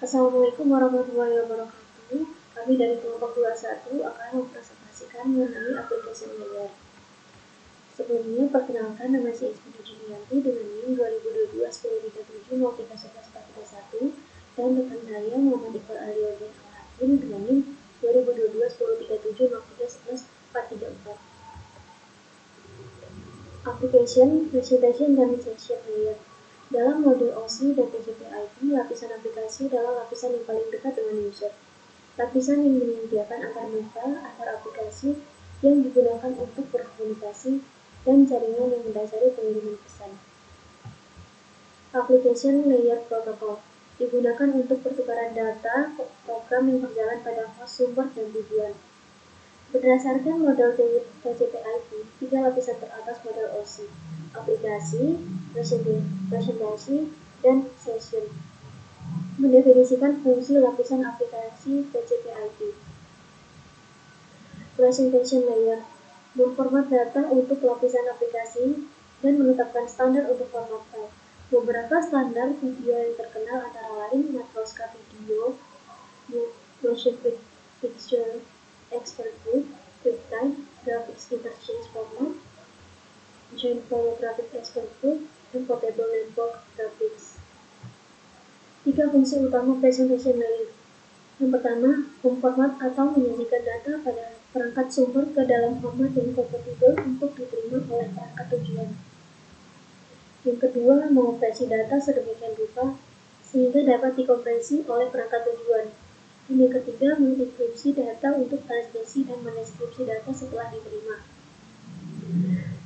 Assalamualaikum warahmatullahi wabarakatuh. Kami dari kelompok 21 akan mempresentasikan mengenai aplikasi layer. Sebelumnya, perkenalkan, nama saya Ismi Julianti dengan NIM 2022-1037-031141 dan rekan saya Muhammad Iqbal Aliogen Al-Hakim dengan NIM 2022-1037-031144. Application, Presentation, dan Session Layer. Dalam model OC dan TCP/IP, lapisan aplikasi adalah lapisan yang paling dekat dengan user. Lapisan yang menyediakan antarmuka antar aplikasi yang digunakan untuk berkomunikasi dan jaringan yang mendasari pengiriman pesan. Application Layer Protocol digunakan untuk pertukaran data program yang berjalan pada host, sumber, dan tujuan. Berdasarkan model TCP/IP, 3 lapisan teratas model OC: aplikasi, presentasi, dan session. Mendefinisikan fungsi lapisan aplikasi TCP/IP. Presentation Layer memformat data untuk lapisan aplikasi dan menetapkan standar untuk format file. Beberapa standar video yang terkenal antara lain Matroska Video, Motion Picture Expert Group, QuickTime, Graphics Interchange Format, Joint Photographic Expert Group, dan Portable Network Graphics. 3 fungsi utama Presentation Layer. Yang pertama, memformat atau menyajikan data pada perangkat sumber ke dalam format yang kompatibel untuk diterima oleh perangkat tujuan. Yang kedua, mengoperasi data sedemikian rupa sehingga dapat dikompresi oleh perangkat tujuan. Dan yang ketiga, mengenkripsi data untuk transmisi dan mendeskripsi data setelah diterima.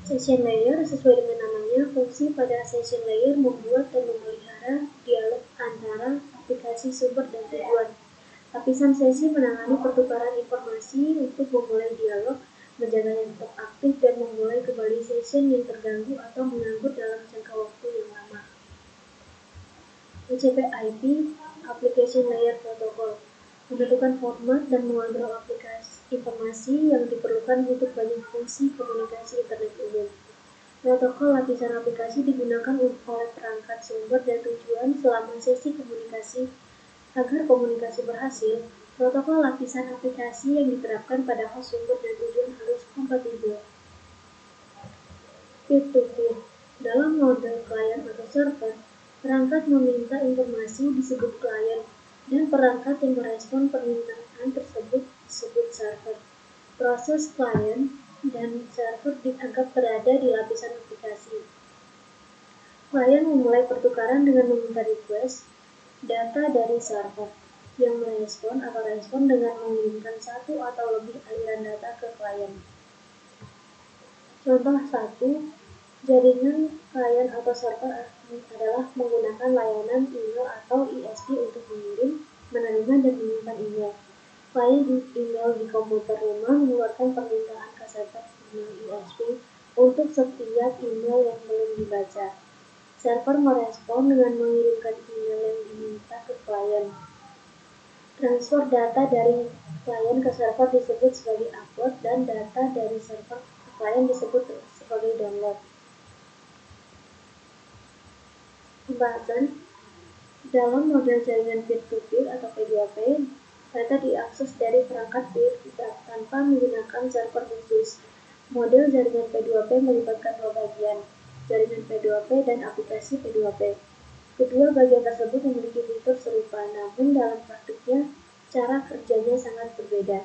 Session Layer sesuai dengan namanya, fungsi pada Session Layer membuat dan memelihara dialog antara aplikasi sumber dan tujuan. Lapisan sesi menangani pertukaran informasi untuk memulai dialog, menjaganya tetap aktif, dan memulai kembali session yang terganggu atau menganggur dalam jangka waktu yang lama. TCP/IP Application Layer Protocol menentukan format dan mengontrol aplikasi informasi yang diperlukan untuk banyak fungsi komunikasi internet umum. Protokol lapisan aplikasi digunakan oleh perangkat sumber dan tujuan selama sesi komunikasi. Agar komunikasi berhasil, protokol lapisan aplikasi yang diterapkan pada host, sumber, dan tujuan harus kompatibel. Peer-to-peer. Dalam model klien atau server, perangkat meminta informasi disebut klien, dan perangkat yang merespon permintaan tersebut disebut server. Proses klien dan server dianggap berada di lapisan aplikasi. Klien memulai pertukaran dengan meminta request data dari server, yang merespon atau respon dengan mengirimkan satu atau lebih aliran data ke klien. Contoh 1, jaringan klien atau server adalah menggunakan layanan email atau ISP untuk mengirim, menerima, dan menyimpan email. Klien email di komputer rumah mengeluarkan permintaan ke server email ISP untuk setiap email yang belum dibaca. Server merespon dengan mengirimkan email yang diminta ke klien. Transfer data dari klien ke server disebut sebagai upload, dan data dari server ke klien disebut sebagai download. Pembahasan dalam model jaringan peer-to-peer atau P2P, data diakses dari perangkat peer tanpa menggunakan server khusus. Model jaringan P2P melibatkan 2 bagian, jaringan P2P dan aplikasi P2P. Kedua bagian tersebut memiliki fitur serupa, namun dalam praktiknya cara kerjanya sangat berbeda.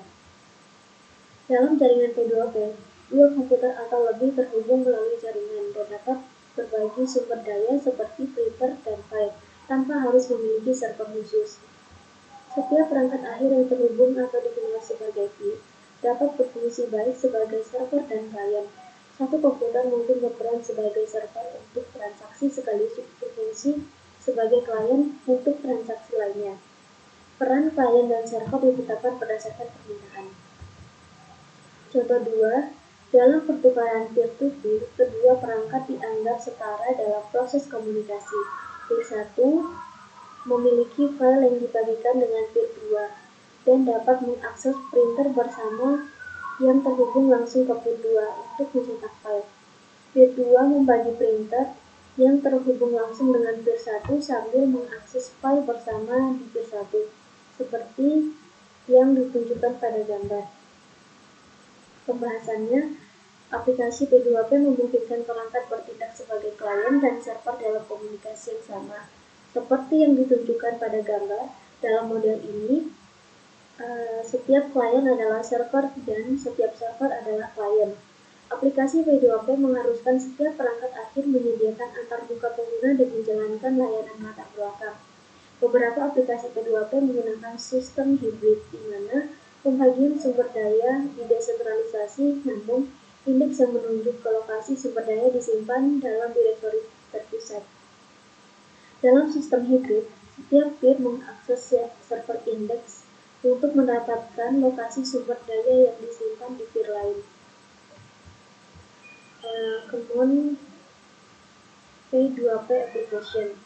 Dalam jaringan P2P, 2 komputer atau lebih terhubung melalui jaringan dan dapat berbagi sumber daya seperti printer dan file tanpa harus memiliki server khusus. Setiap perangkat akhir yang terhubung atau dikenal sebagai peer dapat berfungsi baik sebagai server dan klien. Satu komputer mungkin berperan sebagai server untuk transaksi sekaligus berfungsi sebagai klien untuk transaksi lainnya. Peran klien dan server ditetapkan berdasarkan permintaan. Contoh 2, dalam pertukaran peer-to-peer, kedua perangkat dianggap setara dalam proses komunikasi. Peer 1 memiliki file yang dibagikan dengan peer 2 dan dapat mengakses printer bersama yang terhubung langsung ke peer 2 untuk mencetak file. Peer 2 membagi printer yang terhubung langsung dengan peer 1 sambil mengakses file bersama di peer 1, seperti yang ditunjukkan pada gambar. Pembahasannya, aplikasi P2P memungkinkan perangkat bertindak sebagai klien dan server dalam komunikasi yang sama. Seperti yang ditunjukkan pada gambar, dalam model ini, setiap klien adalah server dan setiap server adalah klien. Aplikasi P2P mengharuskan setiap perangkat akhir menyediakan antarmuka pengguna dan menjalankan layanan latar belakang. Beberapa aplikasi P2P menggunakan sistem hibrid, di mana pembagian sumber daya didesentralisasi, namun indeks yang menunjuk ke lokasi sumber daya disimpan dalam direktori terpusat. Dalam sistem hibrid, setiap peer mengakses server indeks untuk mendapatkan lokasi sumber daya yang disimpan di peer lain. Kemudian P2P application.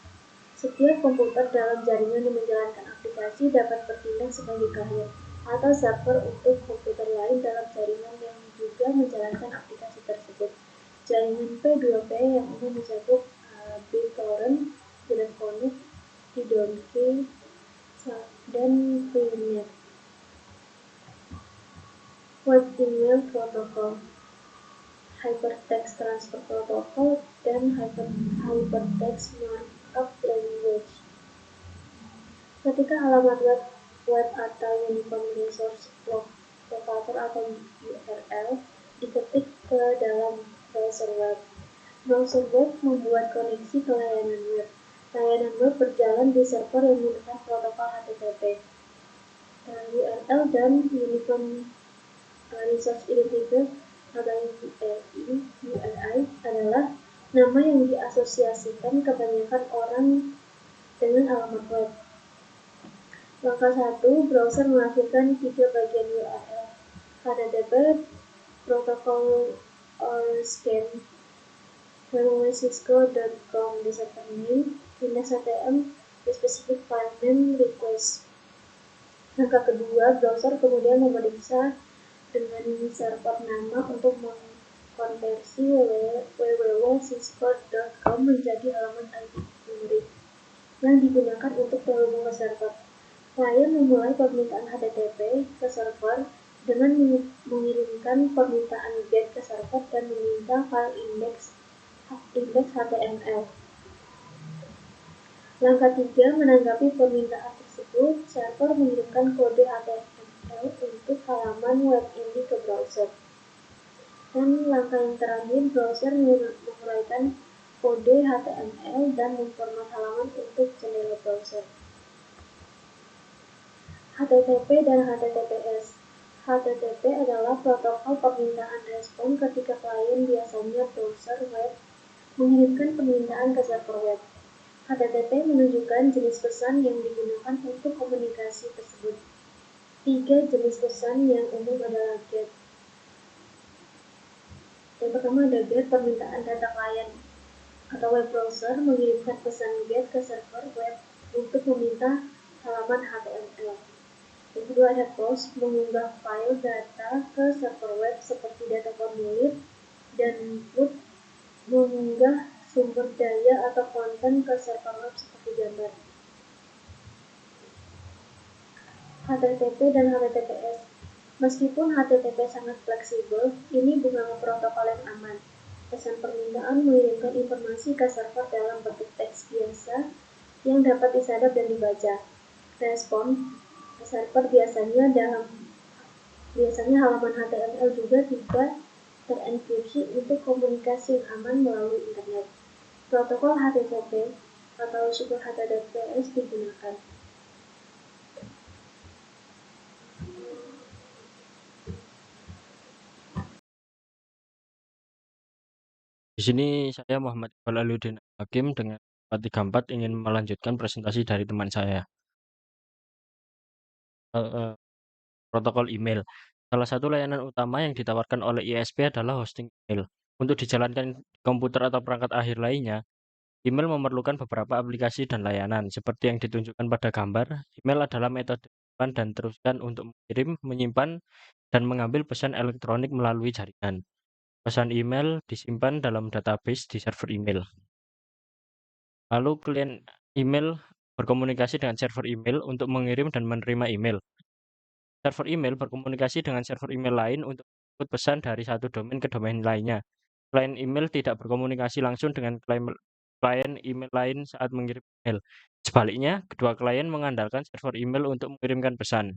Setiap komputer dalam jaringan yang menjalankan aplikasi dapat bertindak sebagai klien atau server untuk komputer lain dalam jaringan yang juga menjalankan aplikasi tersebut. Jaringan P2P yang umum mencakup BitTorrent, Direct Connect, IDONKey, dan Freenet. Web Email Protocol, Hypertext Transfer Protocol, dan Hypertext Markup Language. Ketika alamat web atau Uniform Resource Locator atau URL diketik ke dalam browser web. Browser web membuat koneksi ke layanan web. Layanan web berjalan di server yang menggunakan protokol HTTP. URL dan Uniform Resource Identifier atau URI adalah nama yang diasosiasikan kebanyakan orang dengan alamat web. Langkah 1, browser melahirkan 3 bagian URL: HTTP, protocol or scan, www.cisco.com, the server name, index.htm, the specific file name request. Langkah kedua, browser kemudian memeriksa dengan server nama untuk mengkonversi www.cisco.com menjadi alamat IP memory yang digunakan untuk terhubung ke server. Klien memulai permintaan HTTP ke server dengan mengirimkan permintaan GET ke server dan meminta file indeks HTML. Langkah 3, menanggapi permintaan tersebut, server mengirimkan kode HTML untuk halaman web ini ke browser. Dan langkah yang terakhir, browser menguraikan kode HTML dan memformat halaman untuk jendela browser. HTTP dan HTTPS. HTTP adalah protokol permintaan respon ketika klien, biasanya browser web, mengirimkan permintaan ke server web. HTTP menunjukkan jenis pesan yang digunakan untuk komunikasi tersebut. 3 jenis pesan yang umum adalah GET. Yang pertama ada GET, permintaan data klien atau web browser mengirimkan pesan GET ke server web untuk meminta halaman HTML. Yang kedua ada POST, mengunggah file data ke server web seperti data formulir, dan PUT, mengunggah sumber daya atau konten ke server web seperti gambar. HTTP dan HTTPS. Meskipun HTTP sangat fleksibel, ini bukanlah protokol yang aman. Pesan permintaan mengirimkan informasi ke server dalam bentuk teks biasa yang dapat disadap dan dibaca. Respon ke server biasanya halaman HTML juga tidak terenkripsi untuk komunikasi yang aman melalui internet. Protokol HTTP atau Super HTTPS digunakan. Di sini saya Muhammad Iqbal Aludin Hakim dengan 434 ingin melanjutkan presentasi dari teman saya. Protokol email. Salah satu layanan utama yang ditawarkan oleh ISP adalah hosting email. Untuk dijalankan di komputer atau perangkat akhir lainnya, email memerlukan beberapa aplikasi dan layanan. Seperti yang ditunjukkan pada gambar, email adalah metode simpan dan teruskan untuk mengirim, menyimpan, dan mengambil pesan elektronik melalui jaringan. Pesan email disimpan dalam database di server email. Lalu klien email berkomunikasi dengan server email untuk mengirim dan menerima email. Server email berkomunikasi dengan server email lain untuk menjemput pesan dari satu domain ke domain lainnya. Klien email tidak berkomunikasi langsung dengan klien email lain saat mengirim email. Sebaliknya, kedua klien mengandalkan server email untuk mengirimkan pesan.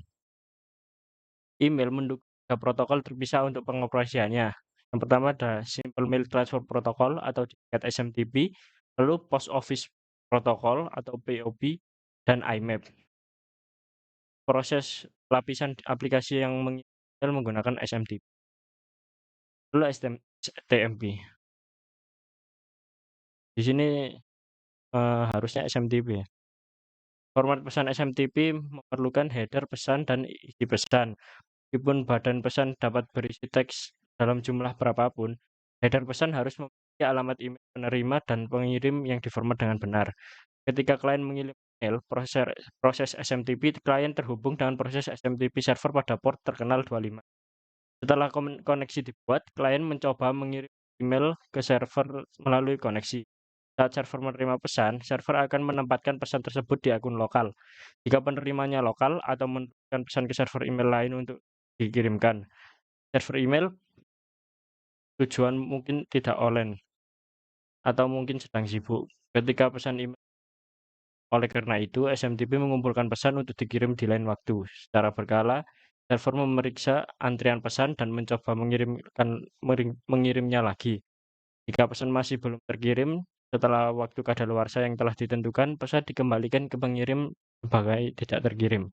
Email mendukung tiga protokol terpisah untuk pengoperasiannya. Yang pertama ada Simple Mail Transfer Protocol atau disingkat SMTP, lalu Post Office Protocol atau POP, dan IMAP. Proses lapisan aplikasi yang mengirim menggunakan SMTP. Lalu STMP. Di sini harusnya SMTP ya. Format pesan SMTP memerlukan header pesan dan isi pesan. Meskipun badan pesan dapat berisi teks dalam jumlah berapapun, header pesan harus memiliki alamat email penerima dan pengirim yang diformat dengan benar. Ketika klien mengirim email, proses SMTP klien terhubung dengan proses SMTP server pada port terkenal 25. Setelah koneksi dibuat, klien mencoba mengirim email ke server melalui koneksi. Saat server menerima pesan, server akan menempatkan pesan tersebut di akun lokal. Jika penerimanya lokal atau menurunkan pesan ke server email lain untuk dikirimkan, server email tujuan mungkin tidak online atau mungkin sedang sibuk. Ketika pesan email, oleh karena itu, SMTP mengumpulkan pesan untuk dikirim di lain waktu. Secara berkala, server memeriksa antrian pesan dan mencoba mengirimnya lagi. Jika pesan masih belum terkirim, setelah waktu kadaluarsa yang telah ditentukan, pesan dikembalikan ke pengirim sebagai tidak terkirim.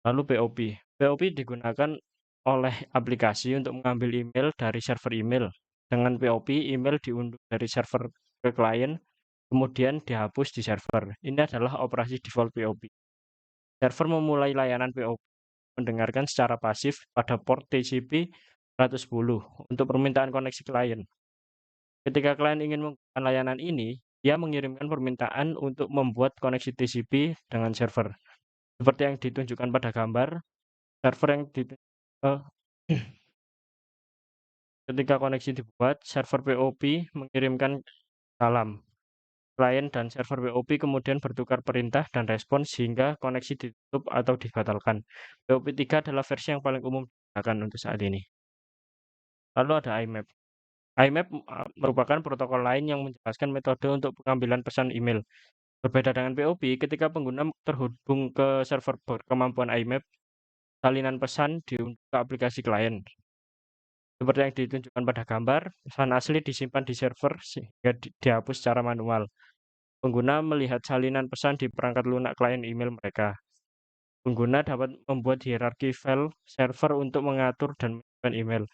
Lalu POP. POP digunakan oleh aplikasi untuk mengambil email dari server email. Dengan POP, email diunduh dari server ke klien, kemudian dihapus di server. Ini adalah operasi default POP. Server memulai layanan POP mendengarkan secara pasif pada port TCP 110 untuk permintaan koneksi klien. Ketika klien ingin menggunakan layanan ini, dia mengirimkan permintaan untuk membuat koneksi TCP dengan server. Seperti yang ditunjukkan pada gambar, server yang ketika koneksi dibuat, server POP mengirimkan salam. Klien dan server POP kemudian bertukar perintah dan respons sehingga koneksi ditutup atau dibatalkan. POP 3 adalah versi yang paling umum digunakan untuk saat ini. Lalu ada IMAP. IMAP merupakan protokol lain yang menjelaskan metode untuk pengambilan pesan email. Berbeda dengan POP, ketika pengguna terhubung ke server berkemampuan IMAP, salinan pesan diunduh ke aplikasi klien. Seperti yang ditunjukkan pada gambar, pesan asli disimpan di server sehingga dihapus secara manual. Pengguna melihat salinan pesan di perangkat lunak klien email mereka. Pengguna dapat membuat hierarki file server untuk mengatur dan menyiapkan email.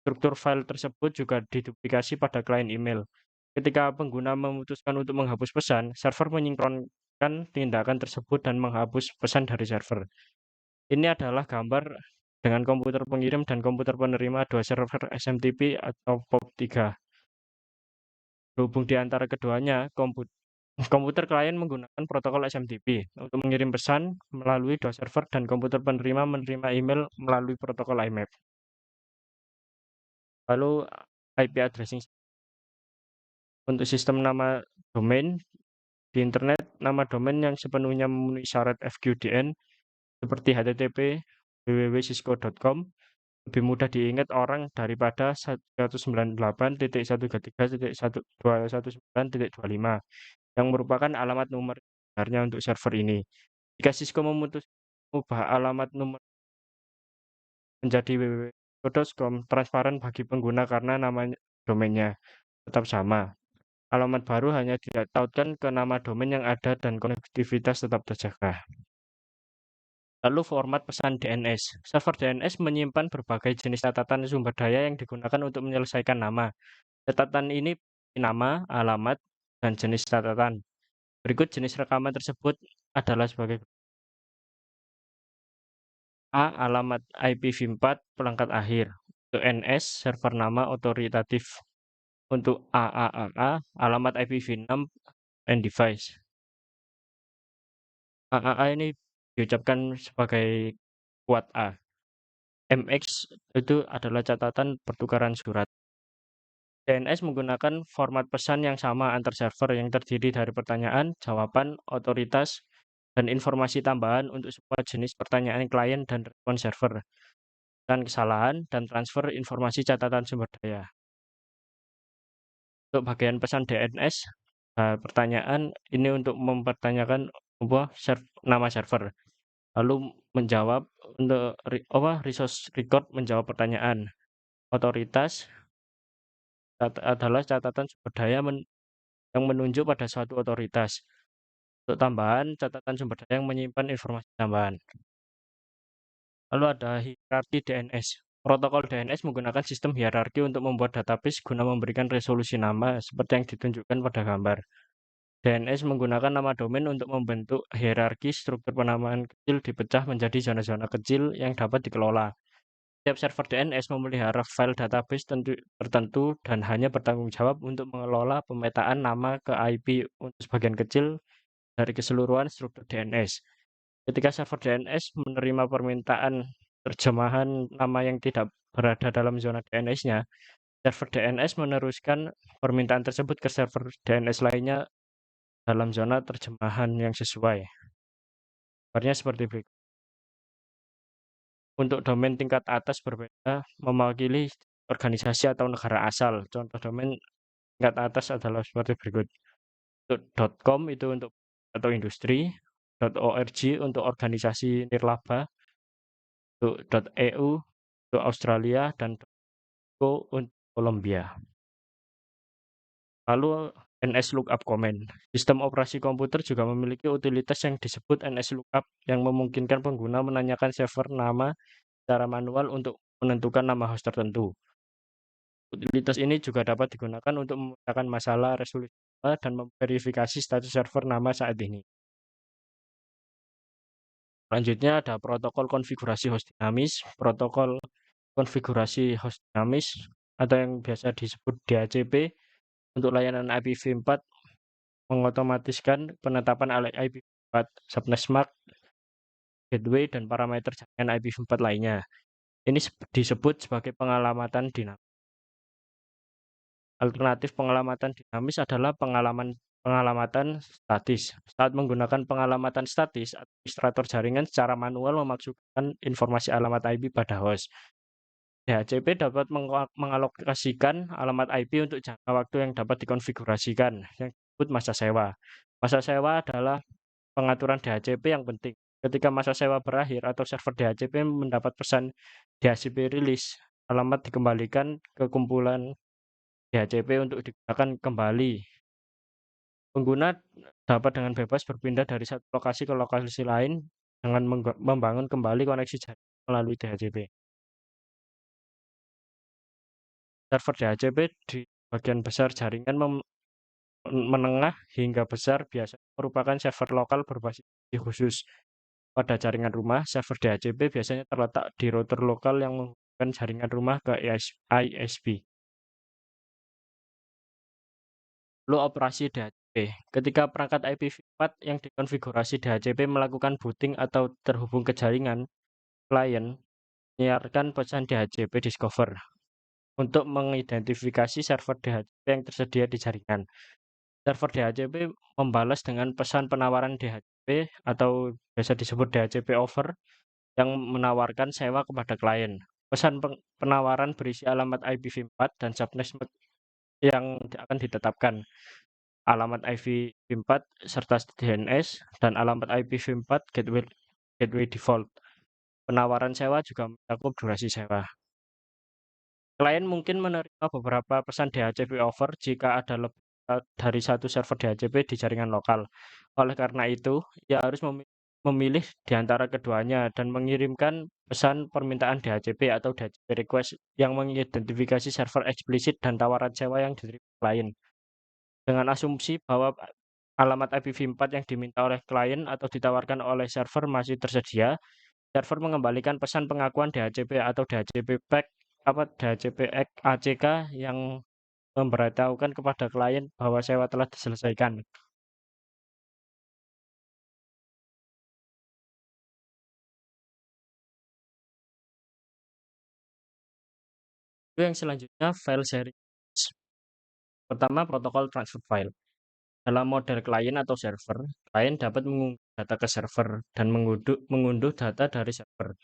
Struktur file tersebut juga diduplikasi pada klien email. Ketika pengguna memutuskan untuk menghapus pesan, server menyinkronkan tindakan tersebut dan menghapus pesan dari server. Ini adalah gambar dengan komputer pengirim dan komputer penerima dua server SMTP atau POP3. Berhubung di antara keduanya, komputer klien menggunakan protokol SMTP untuk mengirim pesan melalui dua server dan komputer penerima menerima email melalui protokol IMAP. Lalu IP addressing. Untuk sistem nama domain di internet, nama domain yang sepenuhnya memenuhi syarat FQDN seperti HTTP, www.cisco.com lebih mudah diingat orang daripada 198.133.1.219.25 yang merupakan alamat nomor sebenarnya untuk server ini. Jika Cisco memutuskan mengubah alamat nomor menjadi www.cisco.com, transparan bagi pengguna karena nama domainnya tetap sama. Alamat baru hanya ditautkan ke nama domain yang ada dan konektivitas tetap terjaga. Lalu format pesan DNS. Server DNS menyimpan berbagai jenis catatan sumber daya yang digunakan untuk menyelesaikan nama. Catatan ini nama, alamat, dan jenis catatan. Berikut jenis rekaman tersebut adalah sebagai A. Alamat IPv4 perangkat akhir. Untuk NS, server nama otoritatif. Untuk AAAA, alamat IPv6 end device. AAA ini diucapkan sebagai kuat A. MX itu adalah catatan pertukaran surat. DNS menggunakan format pesan yang sama antar server yang terdiri dari pertanyaan, jawaban, otoritas, dan informasi tambahan untuk semua jenis pertanyaan klien dan respon server, dan kesalahan, dan transfer informasi catatan sumber daya. Untuk bagian pesan DNS, pertanyaan ini untuk mempertanyakan nama server. Lalu menjawab untuk resource record menjawab pertanyaan. Otoritas adalah catatan sumber daya yang menunjuk pada suatu otoritas. Untuk tambahan, catatan sumber daya yang menyimpan informasi tambahan. Lalu ada hierarki DNS. Protokol DNS menggunakan sistem hierarki untuk membuat database guna memberikan resolusi nama seperti yang ditunjukkan pada gambar. DNS menggunakan nama domain untuk membentuk hierarki struktur penamaan kecil dipecah menjadi zona-zona kecil yang dapat dikelola. Setiap server DNS memelihara file database tertentu dan hanya bertanggung jawab untuk mengelola pemetaan nama ke IP untuk sebagian kecil dari keseluruhan struktur DNS. Ketika server DNS menerima permintaan terjemahan nama yang tidak berada dalam zona DNS-nya, server DNS meneruskan permintaan tersebut ke server DNS lainnya dalam zona terjemahan yang sesuai. Gambarnya seperti berikut. Untuk domain tingkat atas berbeda mewakili organisasi atau negara asal. Contoh domain tingkat atas adalah seperti berikut. Untuk .com itu untuk atau industri, .org untuk organisasi nirlaba, untuk .eu untuk Australia, dan .co untuk Kolombia. Lalu NS Lookup Command. Sistem operasi komputer juga memiliki utilitas yang disebut NS Lookup yang memungkinkan pengguna menanyakan server nama secara manual untuk menentukan nama host tertentu. Utilitas ini juga dapat digunakan untuk memecahkan masalah resolusi dan memverifikasi status server nama saat ini. Selanjutnya ada protokol konfigurasi host dinamis. Protokol konfigurasi host dinamis atau yang biasa disebut DHCP untuk layanan IPv4 mengotomatiskan penetapan IPv4, subnet mark, gateway, dan parameter jaringan IPv4 lainnya. Ini disebut sebagai pengalamatan dinamis. Alternatif pengalamatan dinamis adalah pengalamatan statis. Saat menggunakan pengalamatan statis, administrator jaringan secara manual memasukkan informasi alamat IP pada host. DHCP dapat mengalokasikan alamat IP untuk jangka waktu yang dapat dikonfigurasikan, yang disebut masa sewa. Masa sewa adalah pengaturan DHCP yang penting. Ketika masa sewa berakhir atau server DHCP mendapat pesan DHCP rilis, alamat dikembalikan ke kumpulan DHCP untuk digunakan kembali. Pengguna dapat dengan bebas berpindah dari satu lokasi ke lokasi lain dengan membangun kembali koneksi jaringan melalui DHCP. Server DHCP di bagian besar jaringan menengah hingga besar biasanya merupakan server lokal berbasis khusus. Pada jaringan rumah, server DHCP biasanya terletak di router lokal yang menghubungkan jaringan rumah ke ISP. Lalu operasi DHCP. Ketika perangkat IPv4 yang dikonfigurasi DHCP melakukan booting atau terhubung ke jaringan, klien menyiarkan pesan DHCP discover untuk mengidentifikasi server DHCP yang tersedia di jaringan. Server DHCP membalas dengan pesan penawaran DHCP atau biasa disebut DHCP offer yang menawarkan sewa kepada klien. Pesan penawaran berisi alamat IPv4 dan subnet yang akan ditetapkan, alamat IPv4 serta DNS, dan alamat IPv4 gateway default. Penawaran sewa juga mencakup durasi sewa. Klien mungkin menerima beberapa pesan DHCP offer jika ada lebih dari satu server DHCP di jaringan lokal. Oleh karena itu, ia harus memilih di antara keduanya dan mengirimkan pesan permintaan DHCP atau DHCP request yang mengidentifikasi server eksplisit dan tawaran sewa yang diterima klien. Dengan asumsi bahwa alamat IPv4 yang diminta oleh klien atau ditawarkan oleh server masih tersedia, server mengembalikan pesan pengakuan DHCP atau DHCP pack DHCP ACK yang memberitahukan kepada klien bahwa sewa telah diselesaikan. Yang selanjutnya file sharing. Pertama, protokol transfer file. Dalam model klien atau server, klien dapat mengunggah data ke server dan mengunduh data dari server.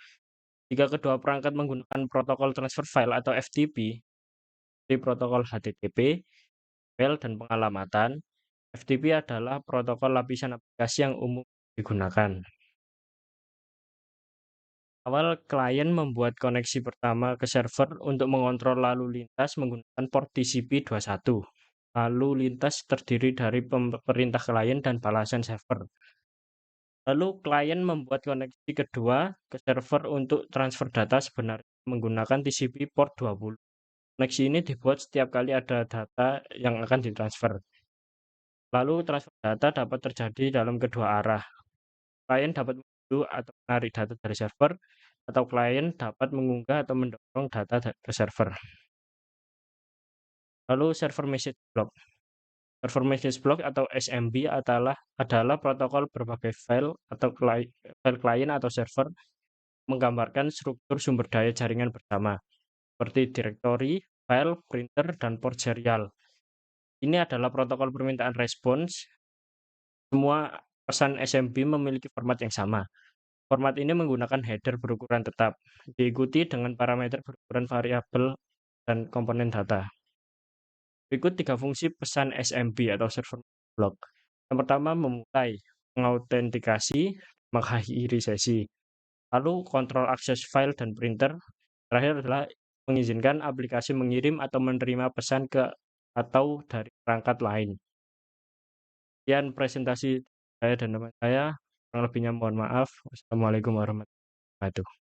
Jika kedua perangkat menggunakan protokol transfer file atau FTP, di protokol HTTP, email, dan pengalamatan, FTP adalah protokol lapisan aplikasi yang umum digunakan. Awal, klien membuat koneksi pertama ke server untuk mengontrol lalu lintas menggunakan port TCP/21. Lalu lintas terdiri dari perintah klien dan balasan server. Lalu klien membuat koneksi kedua ke server untuk transfer data sebenarnya menggunakan TCP port 20. Koneksi ini dibuat setiap kali ada data yang akan ditransfer. Lalu transfer data dapat terjadi dalam kedua arah. Klien dapat mengunduh atau menarik data dari server, atau klien dapat mengunggah atau mendorong data ke server. Lalu server message block. Server message block atau SMB adalah protokol berbagai file atau file klien atau server menggambarkan struktur sumber daya jaringan bersama, seperti direktori, file, printer, dan port serial. Ini adalah protokol permintaan respons. Semua pesan SMB memiliki format yang sama. Format ini menggunakan header berukuran tetap, diikuti dengan parameter berukuran variabel dan komponen data. Berikut 3 fungsi pesan SMB atau server block. Yang pertama, memulai, mengautentikasi, mengakhiri sesi. Lalu kontrol akses file dan printer. Terakhir adalah mengizinkan aplikasi mengirim atau menerima pesan ke atau dari perangkat lain. Sekian presentasi saya dan teman saya. Kurang lebihnya mohon maaf. Wassalamualaikum warahmatullahi wabarakatuh.